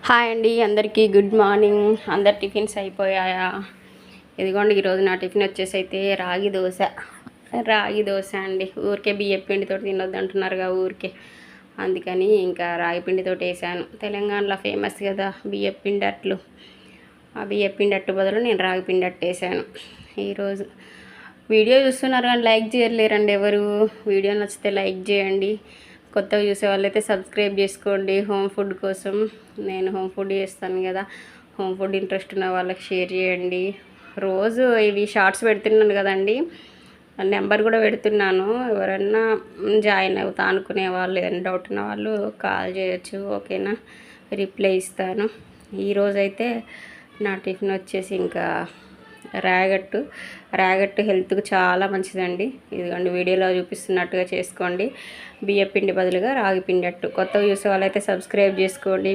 Hi అండి, అందరికీ good morning. అందరు టిఫిన్స్ అయిపోయాయా? ఇదిగోండి, ఈరోజు నా టిఫిన్ వచ్చేసి అయితే రాగి దోశ అండి. ఊరికే బియ్యం పిండితో తినొద్దు అంటున్నారుగా ఊరికే, అందుకని ఇంకా రాగి పిండితో వేసాను. తెలంగాణలో ఫేమస్ కదా బియ్యం పిండి అట్లు. ఆ బియ్యం పిండి అట్టు బదులు నేను రాగి పిండి అట్టు వేసాను ఈరోజు. వీడియో చూస్తున్నారు కానీ లైక్ చేయలేరండి ఎవరు. వీడియో నచ్చితే లైక్ చేయండి. కొత్తగా చూసే వాళ్ళైతే సబ్స్క్రైబ్ చేసుకోండి. హోమ్ ఫుడ్ కోసం నేను హోమ్ ఫుడ్ చేస్తాను కదా, హోమ్ ఫుడ్ ఇంట్రెస్ట్ ఉన్న వాళ్ళకి షేర్ చేయండి. రోజు ఇవి షార్ట్స్ పెడుతున్నాను కదండి, నెంబర్ కూడా పెడుతున్నాను. ఎవరన్నా జాయిన్ అవుతా అనుకునే వాళ్ళు, ఏదైనా డౌట్ ఉన్న వాళ్ళు కాల్ చేయొచ్చు, ఓకేనా? రిప్లై ఇస్తాను. ఈరోజైతే నా టిఫిన్ వచ్చేసి ఇంకా రాగట్టు హెల్త్కి చాలా మంచిదండి. ఇదిగోండి, వీడియోలో చూపిస్తున్నట్టుగా చేసుకోండి. బియ్యం పిండి బదులుగా రాగి పిండి అట్టు. కొత్తగా చూసే వాళ్ళైతే సబ్స్క్రైబ్ చేసుకోండి.